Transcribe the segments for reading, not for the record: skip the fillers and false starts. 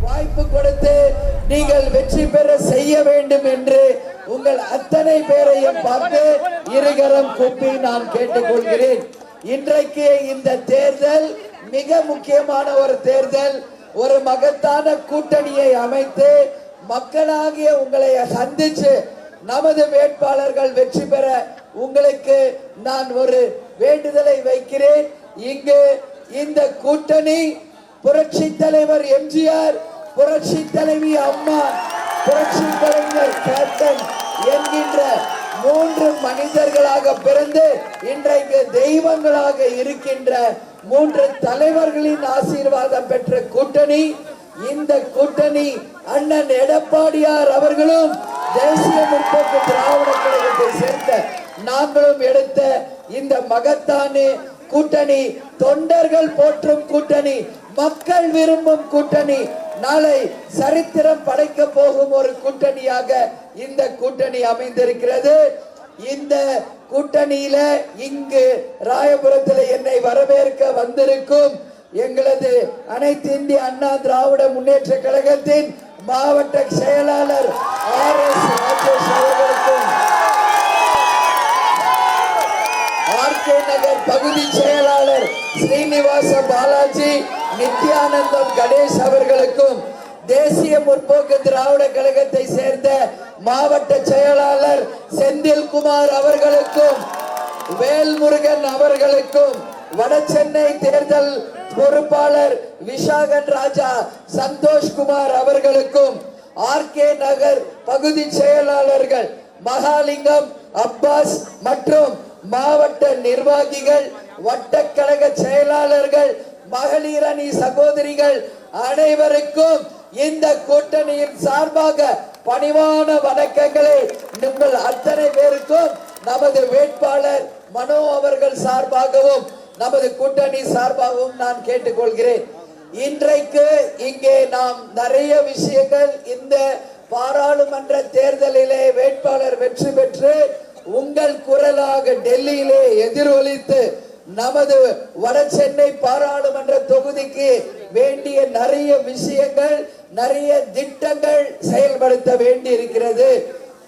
வாய்ப்பு கொடுத்து நீங்கள் வெற்றி பெற செய்ய வேண்டும் என்று உங்கள் அத்தனை பேரையும் பார்த்து இருகரம் கூப்பி நான் கேட்டுக்கொள்கிறேன். இன்றைக்கு இந்த தேர்தல் மிக முக்கியமான ஒரு தேர்தல். ஒரு மகத்தான கூட்டணியை அமைத்து மக்களாகிய உங்களை சந்திச்சு நமது வேட்பாளர்கள் வெற்றி பெற உங்களுக்கு நான் ஒரு வேண்டுதலை வைக்கிறேன். இங்கு இந்த கூட்டணி புரட்சி தலைவர் எம்ஜிஆர், புரட்சி தலைவி அம்மா, புரட்சி கலைஞர் கேப்டன் என்கின்ற 3 மனிதர்களாக பிறந்து இன்றைக்கு தெய்வங்களாக இருக்கின்ற 3 தலைவர்களின் ஆசீர்வாதம் பெற்ற கூட்டணி. இந்த கூட்டணி அண்ணன் எடப்பாடியார் அவர்களும் தேசிய முற்போக்கு திராவிட கழகத்தை சேர்ந்த நாங்களும் எடுத்த இந்த மகத்தான கூட்டணி, தொண்டர்கள் போற்றும் கூட்டணி, மக்கள் விரும்பும் கூட்டணி, நாளை சரித்திரம் படைக்க போகும் ஒரு கூட்டணியாக இந்த கூட்டணி அமைந்திருக்கிறது. இந்த கூட்டணியில இங்கு ராயபுரத்தில் என்னை வரவேற்க வந்திருக்கும் எங்களது அனைத்து இந்திய அண்ணா திராவிட முன்னேற்ற கழகத்தின் மாவட்ட செயலாளர் RS ராஜேஷ் அவர்களுக்கும், RK நகர் பகுதி செயலாளர் ஸ்ரீனிவாச பாலாஜி, நித்யானந்தம் கணேஷ் அவர்களுக்கும், தேசிய முற்போக்கு திராவிட கழகத்தை சேர்ந்த மாவட்ட செயலாளர் செந்தில்குமார் அவர்களுக்கும், வேல்முருகன் அவர்களுக்கும், வடசென்னை தேர்தல் பொறுப்பாளர் விஷாகன் ராஜா சந்தோஷ்குமார் அவர்களுக்கும், RK நகர் பகுதி செயலாளர்கள் மகாலிங்கம், அப்பாஸ் மற்றும் மாவட்ட நிர்வாகிகள், வட்டக்கழக செயலாளர்கள், மகளிர் அணி சகோதரிகள் அனைவருக்கும் இந்த கூட்டணியின் சார்பாக பணிவான வணக்கங்களை நீங்கள் அத்தனை பேருக்கும் நமது வேட்பாளர் மனோ அவர்கள் சார்பாகவும் நமது கூட்டணி சார்பாகவும் நான் கேட்டுக்கொள்கிறேன். இன்றைக்கு இங்கே நாம் நிறைய விஷயங்கள் இந்த பாராளுமன்ற தேர்தலிலே வேட்பாளர் வெற்றி பெற்று உங்கள் குரலாக டெல்லியிலே எதிரொலித்து நமது வட சென்னை பாராளுமன்ற தொகுதிக்கு வேண்டிய நிறைய விஷயங்கள், நிறைய திட்டங்கள் செயல்படுத்த வேண்டி இருக்கிறது.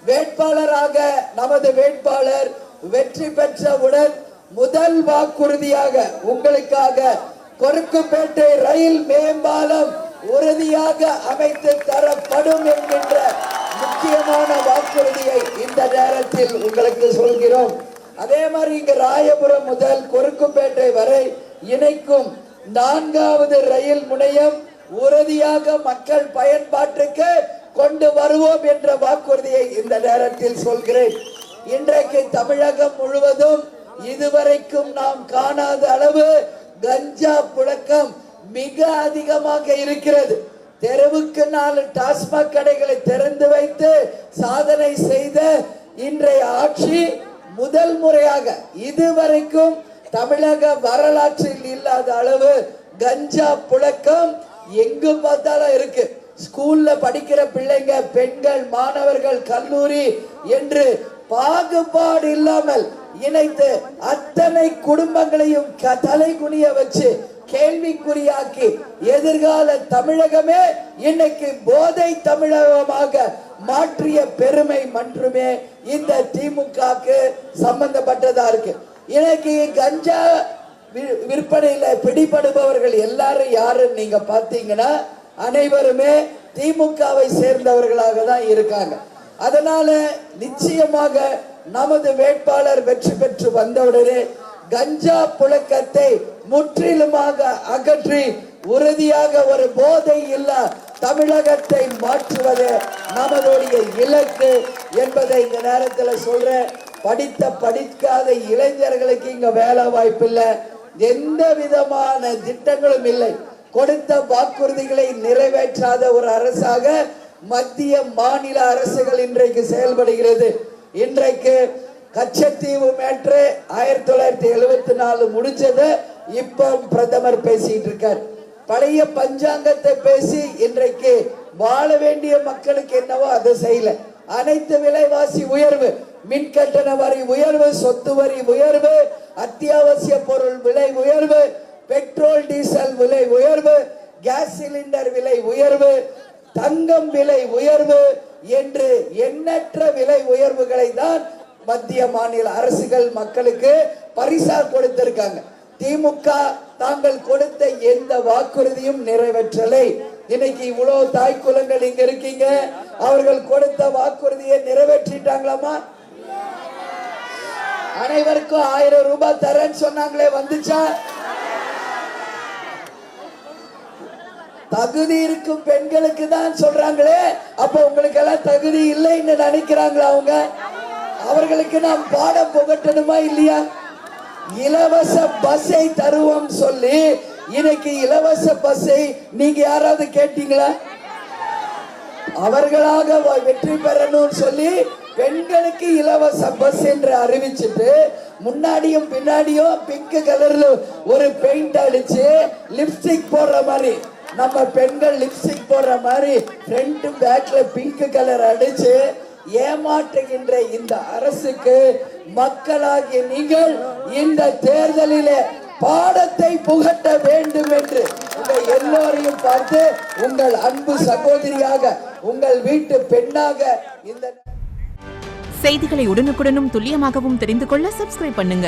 வேட்பாளராக நமது வேட்பாளர் வெற்றி பெற்றவுடன் முதல் வாக்குறுதியாக உங்களுக்காக கொருக்குப்பேட்டை ரயில் மேம்பாலம் உறுதியாக அமைத்து தரப்படும் என்கின்ற முக்கியமான வாக்குறுதியை இந்த நேரத்தில் உங்களுக்கு சொல்கிறோம். அதே மாதிரி இங்க ராயபுரம் முதல் கொருக்குப்பேட்டை வரை இணைக்கும் 4வது ரயில் முனையம் உறுதியாக மக்கள் பயன்பாட்டுக்கு கொண்டு வருவோம் என்ற வாக்குறுதியை இந்த நேரத்தில் சொல்கிறேன். இன்றைக்கு தமிழகம் முழுவதும் இதுவரைக்கும் நாம் காணாத அளவு கஞ்சா புழக்கம் மிக அதிகமாக இருக்கிறது. தெருவுக்கு 4 டாஸ்மாக் கடைகளை திறந்து வைத்து சாதனை செய்த இன்றைய ஆட்சி முதல் முறையாக இதுவரைக்கும் தமிழக வரலாற்றில் இல்லாத அளவு கஞ்சா புழக்கம் எங்கு பார்த்தாலும் இருக்கு. ஸ்கூல்ல படிக்கிற பிள்ளைங்க, பெண்கள், மாணவர்கள், கல்லூரி என்று பாகுபாடு இல்லாமல் இணைத்து அத்தனை குடும்பங்களையும் தலைகுனிய வச்சு கேள்விக்குறியாக்கி எதிர்கால தமிழகமே இன்னைக்கு போதை தமிழகமாக மாற்றிய பெருமை மட்டுமே இந்த திமுகக்கு சம்பந்தப்பட்டதா இருக்கு. இன்னைக்கு கஞ்சா விற்பனையில பிடிபடுபவர்கள் எல்லாரும் யாருன்னு நீங்க பாத்தீங்கன்னா அனைவருமே திமுகவை சேர்ந்தவர்களாக தான் இருக்காங்க. அதனால நிச்சயமாக நமது வேட்பாளர் வெற்றி பெற்று வந்தவுடனே கஞ்சா புழக்கத்தை முற்றிலுமாக அகற்றி உறுதியாக ஒரு போதை இல்லா தமிழகத்தை மாற்றுவது நமதுடைய இலக்கு என்பதை இந்த நேரத்தில் சொல்றேன். படிக்காத இளைஞர்களுக்கு இங்க வேலை வாய்ப்பு இல்லை, எந்த விதமான திட்டங்களும் இல்லை. கொடுத்த வாக்குறுதிகளை நிறைவேற்றாத ஒரு அரசாக மத்திய மாநில அரசுகள் இன்றைக்கு செயல்படுகிறது. இன்றைக்கு கச்சத்தீவு மேற்று 1974 முடிஞ்சது. இப்ப பிரதமர் பேசிட்டு இருக்கார். பழைய பஞ்சாங்கத்தை பேசி இன்றைக்கு வாழ வேண்டிய மக்களுக்கு என்னவோ அதை செய்யல. அனைத்து விலைவாசி உயர்வு, மின் கட்டண வரி உயர்வு, சொத்து வரி உயர்வு, அத்தியாவசிய பொருள் விலை உயர்வு, பெட்ரோல் டீசல் விலை உயர்வு, கேஸ் சிலிண்டர் விலை உயர்வு, தங்கம் விலை உயர்வு என்று எண்ணற்ற விலை உயர்வுகளை தான் மத்திய மாநில அரசுகள் மக்களுக்கு பரிசா கொடுத்திருக்காங்க. திமுக தாங்கள் கொடுத்த எந்த வாக்குறுதியும் நிறைவேற்றலை. இன்னைக்கு இவ்வளவு தாய் குலங்கள் இங்க இருக்கீங்க, அவர்கள் கொடுத்த வாக்குறுதியை நிறைவேற்றிட்டாங்களாமா? அனைவருக்கும் 1000 ரூபாய் தரேன்னு சொன்னாங்களே, வந்துச்சா? தகுதி இருக்கும் பெண்களுக்கு தான் சொல்றாங்களே, அப்ப உங்களுக்கு எல்லாம் தகுதி இல்லைன்னு நினைக்கிறாங்களா அவங்க? அவர்களுக்கு நாம் பாடம் புகட்டணுமா இல்லையா? இலவச பஸ்ஸை தருவோம் சொல்லி இன்னைக்கு இலவச பஸ்ஸை நீங்க யாராவது கேட்டீங்களா? அவர்களாக வெற்றி பெறணும்னு சொல்லி பெண்களுக்கு இலவச பஸ் என்று அறிவிச்சுட்டு முன்னாடியும் பின்னாடியும் பிங்க் கலர்ல ஒரு பெயிண்ட் அடிச்சு லிப்ஸ்டிக் போடுற மாதிரி, நம்ம பெண்கள் லிப்ஸ்டிக் போடுற மாதிரி ஃப்ரண்ட் பேக்ல பிங்க் கலர் அடிச்சு ஏமாற்றுகின்ற இந்த அரசுக்கு மக்களாகிய நீங்கள் இந்த தேர்தலிலே பாடத்தை புகட்ட வேண்டும் என்று உங்கள் எல்லோரையும் பார்த்து உங்கள் அன்பு சகோதரியாக, உங்கள் வீட்டு பெண்ணாக இந்த செய்திகளை உடனுக்குடனும் துல்லியமாகவும் தெரிந்து கொள்ள சப்ஸ்கிரைப் பண்ணுங்க.